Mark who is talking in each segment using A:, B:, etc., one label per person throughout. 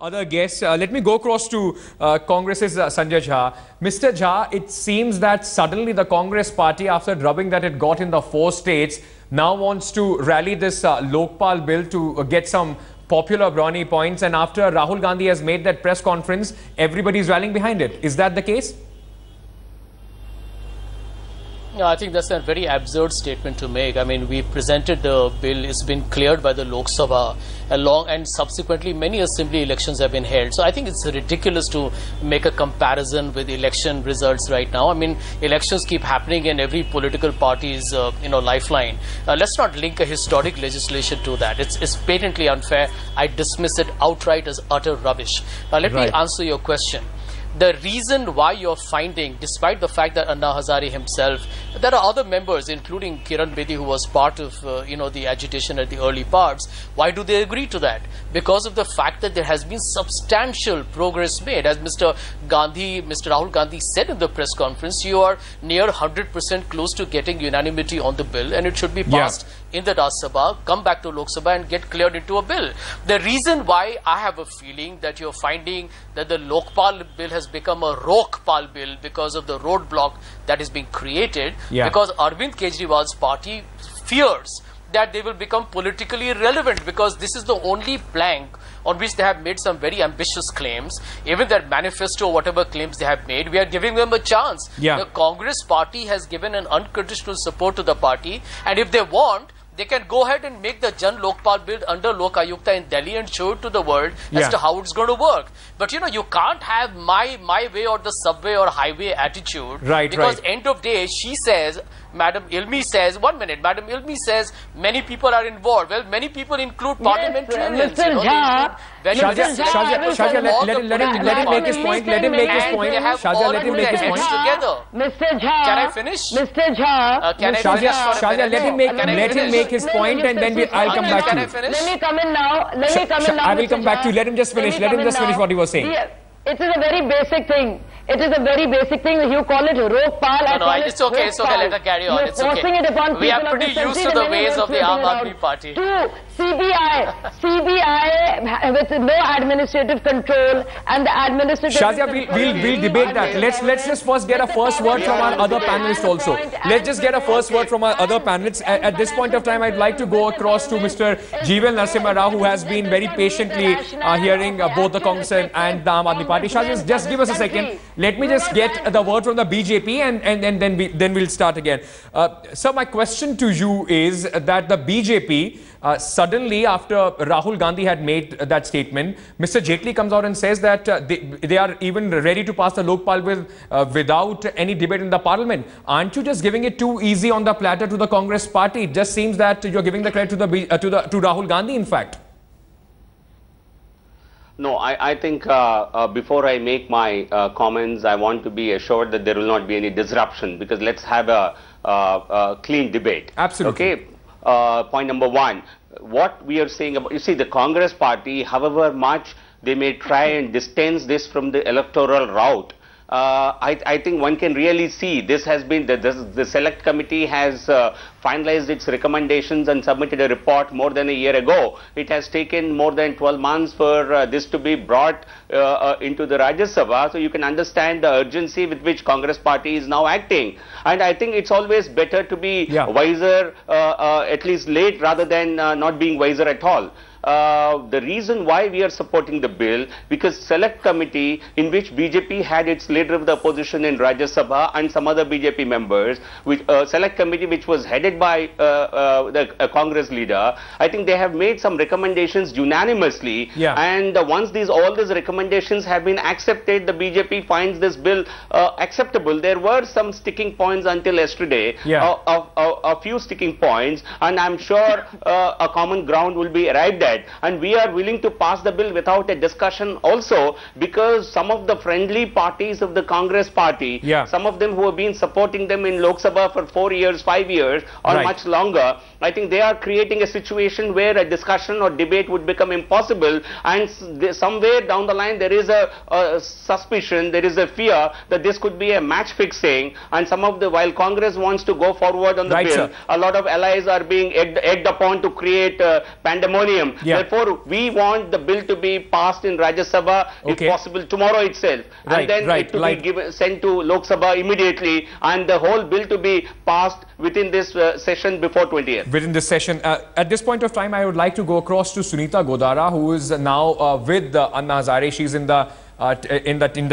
A: other guests. Let me go across to Congress's Sanjay Jha. Mr. Jha, it seems that suddenly the Congress party, after drubbing that it got in the 4 states, now wants to rally this Lokpal Bill to get some popular brownie points. And after Rahul Gandhi has made that press conference, everybody is rallying behind it. Is that the case?
B: Yeah, I think that's a very absurd statement to make. I mean, we presented the bill, it's been cleared by the Lok Sabha and subsequently many assembly elections have been held. So I think it's ridiculous to make a comparison with election results right now. I mean, elections keep happening in every political party's, lifeline. Let's not link a historic legislation to that. It's patently unfair. I dismiss it outright as utter rubbish. Let me answer your question. The reason why you're finding, despite the fact that Anna Hazare himself, there are other members, including Kiran Bedi, who was part of, the agitation at the early parts. Why do they agree to that? Because of the fact that there has been substantial progress made. As Mr. Rahul Gandhi said in the press conference, you are near 100% close to getting unanimity on the bill, and it should be passed in the Rajya Sabha, come back to Lok Sabha and get cleared into a bill. The reason why I have a feeling that you're finding that the Lokpal Bill has become a Rokpal Bill because of the roadblock that is being created, because Arvind Kejriwal's party fears that they will become politically irrelevant, because this is the only plank on which they have made some very ambitious claims. Even their manifesto, whatever claims they have made, we are giving them a chance. The Congress party has given an unconditional support to the party, and if they want, they can go ahead and make the Jan Lokpal Bill under Lok Ayukta in Delhi and show it to the world as to how it's going to work. But you can't have my way or the subway or highway attitude. Because end of day, she says, Madam Ilmi says, 1 minute, Madam Ilmi says, many people are involved. Well, many people include parliamentarians.
C: Mr. Jha,
A: let him make his point. Let him make his point. Shahja, let him make his point.
C: Mr. Jha,
B: can I finish?
C: Mr. Jha,
B: can I finish?
A: Shahja, let him make his point, and then I'll come back to you.
C: Let me come in now.
A: I will come back to you. Let him just finish. Let him just finish what he was saying.
C: It is a very basic thing. It is a very basic thing. You call it Rokpal.
B: No, it's okay. It's okay. Let her carry on. It's okay. We are pretty used to the ways of the Aam Aadmi Party. CBI with no administrative control, and the administrative...
A: Shahja, we'll debate that. Let's just first get a first word from our other panelists also. Let's just get a first word from our other panelists. At this point of time, I'd like to go across to Mr. Jeeval Narasimha Rao, who has been very patiently hearing both the Congress and the Aam Aadmi Party. Shahja, just give us a second. Let me just get the word from the BJP, and then we'll start again. So my question to you is that the BJP, suddenly after Rahul Gandhi had made that statement, Mr. Jaitley comes out and says that they are even ready to pass the Lokpal Bill without any debate in the parliament. Aren't you just giving it too easy on the platter to the Congress party? It just seems that you're giving the credit to Rahul Gandhi, in fact.
D: No, I think before I make my comments, I want to be assured that there will not be any disruption, because let's have a clean debate.
A: Absolutely.
D: Okay. Point number 1, what we are saying about, you see, the Congress party, however much they may try and distance this from the electoral route, I think one can really see this has been, the select committee has finalized its recommendations and submitted a report more than a year ago. It has taken more than 12 months for this to be brought into the Rajya Sabha. So you can understand the urgency with which Congress party is now acting. And I think it's always better to be wiser, at least late, rather than not being wiser at all. The reason why we are supporting the bill, because select committee in which BJP had its leader of the opposition in Rajya Sabha and some other BJP members, which select committee which was headed by the Congress leader, I think they have made some recommendations unanimously, and once all these recommendations have been accepted, the BJP finds this bill acceptable. There were some sticking points until yesterday, a few sticking points, and I'm sure a common ground will be arrived at. And we are willing to pass the bill without a discussion also, because some of the friendly parties of the Congress party, some of them who have been supporting them in Lok Sabha for 4 years, 5 years or much longer, I think they are creating a situation where a discussion or debate would become impossible, and somewhere down the line there is a suspicion, there is a fear that this could be a match fixing, and while Congress wants to go forward on the bill, a lot of allies are being egged upon to create pandemonium.
A: Yeah.
D: Therefore, we want the bill to be passed in Rajya Sabha, if possible, tomorrow itself. And then it to be sent to Lok Sabha immediately, and the whole bill to be passed within this session before 20th.
A: Within this session. At this point of time, I would like to go across to Sunita Godara, who is now with Anna Hazare. She's in the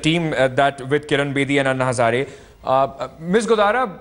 A: team that with Kiran Bedi and Anna Hazare. Ms. Godara,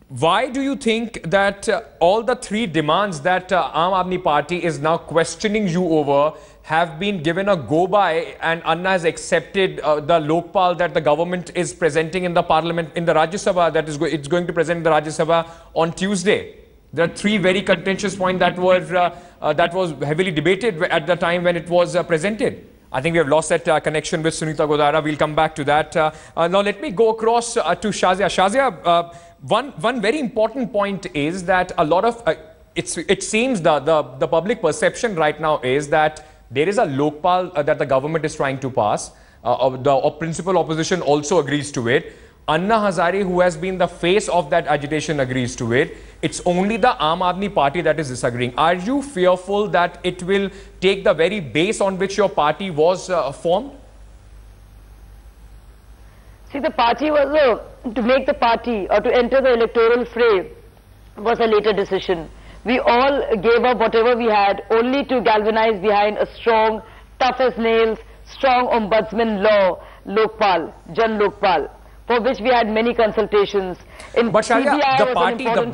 A: why do you think that all the three demands that Aam Aadmi Party is now questioning you over have been given a go-by, and Anna has accepted the Lokpal that the government is presenting in the parliament, in the Rajya Sabha, that it's going to present in the Rajya Sabha on Tuesday? There are three very contentious points that was heavily debated at the time when it was presented. I think we have lost that connection with Sunita Godara. We'll come back to that. Now let me go across to Shazia. Shazia, one very important point is that a lot of it seems the public perception right now is that there is a Lokpal that the government is trying to pass. The principal opposition also agrees to it. Anna Hazare, who has been the face of that agitation, agrees to it. It's only the Aam Aadmi Party that is disagreeing. Are you fearful that it will take the very base on which your party was formed?
C: See, the party was to make the party or to enter the electoral fray was a later decision. We all gave up whatever we had only to galvanize behind a strong, tough as nails, strong ombudsman law, Lokpal, Jan Lokpal, for which we had many consultations.
A: But Shazia,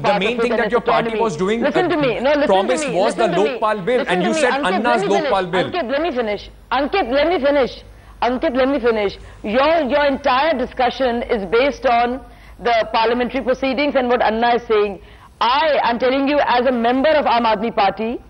A: the main thing that your party was doing, promise was the Lokpal Bill, and you said Anna's Lokpal Bill.
C: Ankit, let me finish. Ankit, let me finish. Ankit, let me finish. Your entire discussion is based on the parliamentary proceedings and what Anna is saying. I am telling you, as a member of Aam Aadmi Party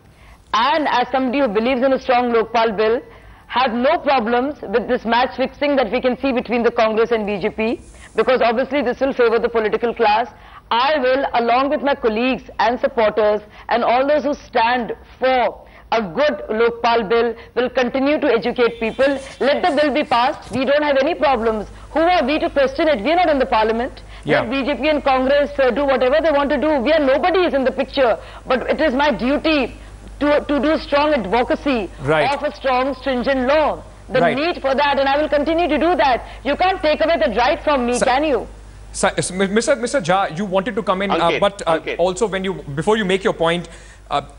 C: and as somebody who believes in a strong Lokpal Bill, have no problems with this match fixing that we can see between the Congress and BJP, because obviously this will favor the political class. I will, along with my colleagues and supporters and all those who stand for a good Lokpal Bill, will continue to educate people. Let the bill be passed. We don't have any problems. Who are we to question it? We are not in the parliament.
A: Yeah.
C: Let BJP and Congress do whatever they want to do. Nobody is in the picture. But it is my duty to do strong advocacy of a strong, stringent law. The need for that, and I will continue to do that. You can't take away the right from me, can you?
A: Mr. Jha, you wanted to come in, but also before you make your point,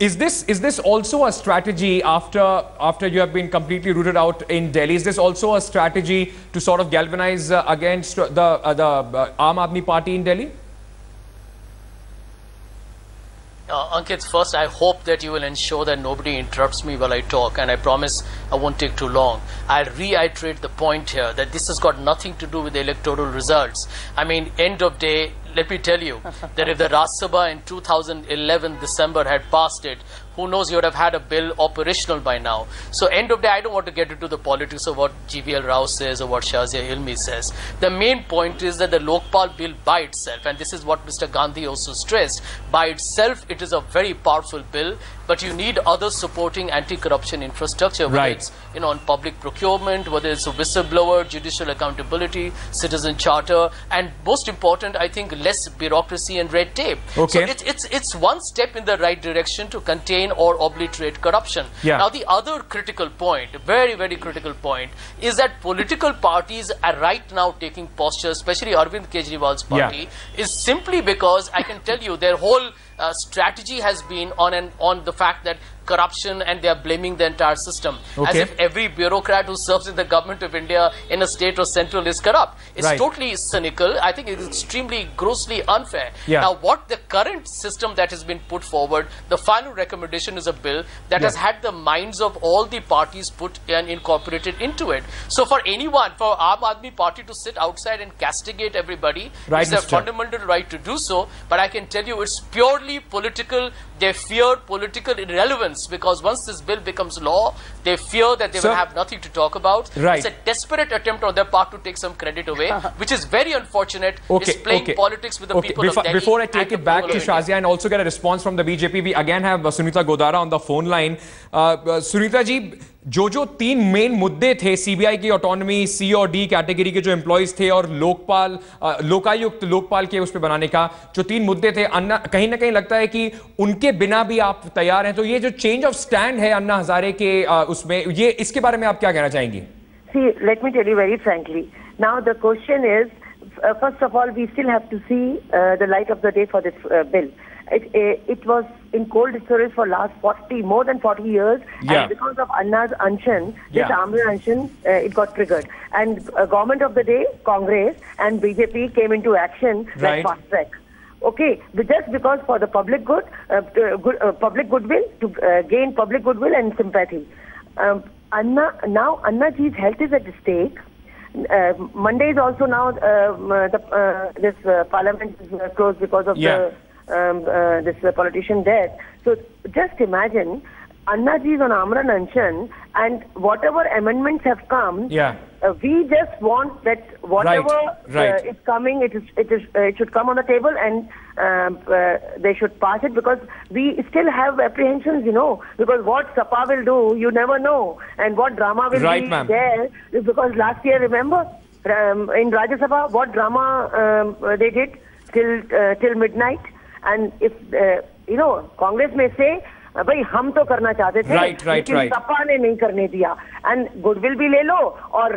A: is this also a strategy after you have been completely rooted out in Delhi? Is this also a strategy to sort of galvanize against the Aam Aadmi Party in Delhi?
B: Ankit, first I hope that you will ensure that nobody interrupts me while I talk, and I promise I won't take too long. I reiterate the point here that this has got nothing to do with the electoral results. I mean, end of day, let me tell you that if the Rajya Sabha in 2011 December had passed it, who knows, you would have had a bill operational by now. So end of day, I don't want to get into the politics of what GVL Rao says or what Shazia Hilmi says. The main point is that the Lokpal Bill by itself, and this is what Mr. Gandhi also stressed, by itself it is a very powerful bill, but you need other supporting anti-corruption infrastructure, whether it's on public procurement, whether it's a whistleblower, judicial accountability, citizen charter, and most important, I think, less bureaucracy and red tape. So it's one step in the right direction to contain or obliterate corruption. Now the other critical point, very, very critical point, is that political parties are right now taking posture, especially Arvind Kejriwal's party, is simply because I can tell you their whole strategy has been on the fact that corruption, and they are blaming the entire system. As if every bureaucrat who serves in the government of India in a state or central is corrupt. It's totally cynical. I think it's extremely grossly unfair. Now, what the current system that has been put forward, the final recommendation is a bill that has had the minds of all the parties put and incorporated into it. So for anyone, for Aam Aadmi Party to sit outside and castigate everybody, it's their fundamental right to do so. But I can tell you it's purely political. They fear political irrelevance, because once this bill becomes law, they fear that they will have nothing to talk about. It's a desperate attempt on their part to take some credit away, which is very unfortunate. It's playing politics with the people of Delhi.
A: Before I take it back to Shazia and also get a response from the BJP, we again have Sunita Godara on the phone line. Sunita ji, जो तीन main मुद्दे थे, CBI की autonomy, सी और D category के जो employees थे और लोकायुक्त लोकपाल के उस पे बनाने का जो तीन मुद्दे थे, अन्ना कहीं ना कहीं लगता है कि उनके बिना भी आप तैयार हैं। तो ये जो चेंज ऑफ स्टैंड है अन्ना हजारे के उसमें, ये इसके बारे में आप क्या कहना चाहेंगी?
E: See, let me tell you very frankly. Now the question is, first of all, we still have to see the light of the day for this bill. It was in cold storage for more than 40 years, and because of Anna's unshan, this Amran unshan, it got triggered. And government of the day, Congress and BJP came into action like fast track. Okay, but just because for the public good, public goodwill, to gain public goodwill and sympathy. Anna ji's health is at stake. Monday is also now this parliament is closed because of this politician death. So just imagine, Anna ji is on Amran Anshan, and whatever amendments have come, we just want that whatever is coming, it should come on the table, and they should pass it, because we still have apprehensions, because what Sapa will do, you never know, and what drama will be there, because last year, remember, in Rajya Sabha, what drama they did till midnight, and if Congress may say, भाई हम तो करना चाहते थे, लेकिन सपा ने नहीं करने दिया, and goodwill भी ले लो और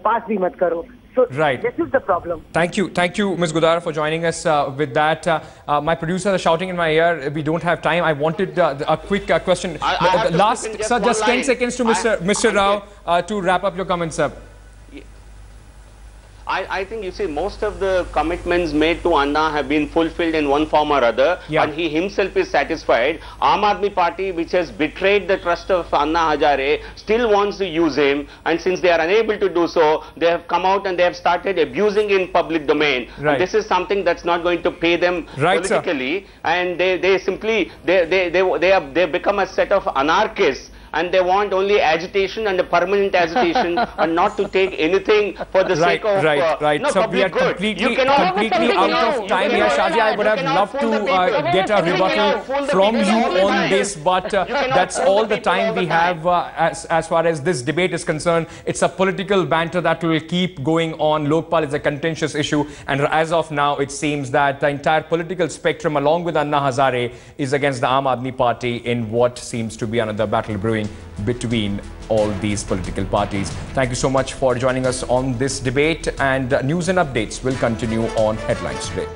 E: पास भी मत करो. So this is the problem.
A: Thank you, Ms. Gudar, for joining us with that. My producers are shouting in my ear. We don't have time. I wanted a quick question. Last, sir, just 10 seconds to Mr. Rao to wrap up your comments, sir.
D: I think, you see, most of the commitments made to Anna have been fulfilled in one form or other, and he himself is satisfied. Aam Aadmi Party, which has betrayed the trust of Anna Hazare, still wants to use him, and since they are unable to do so, they have come out and they have started abusing in public domain. And this is something that's not going to pay them politically, and they simply they become a set of anarchists, and they want only agitation and a permanent agitation and not to take anything for the sake of
A: so we are completely out of time here. Shaji, I would have loved to get a rebuttal from you on this, but that's all the time we have as far as this debate is concerned. It's a political banter that will keep going on. Lokpal is a contentious issue, and as of now, it seems that the entire political spectrum, along with Anna Hazare, is against the Aam Aadmi Party in what seems to be another battle brewing between all these political parties. Thank you so much for joining us on this debate, and news and updates will continue on Headlines Today.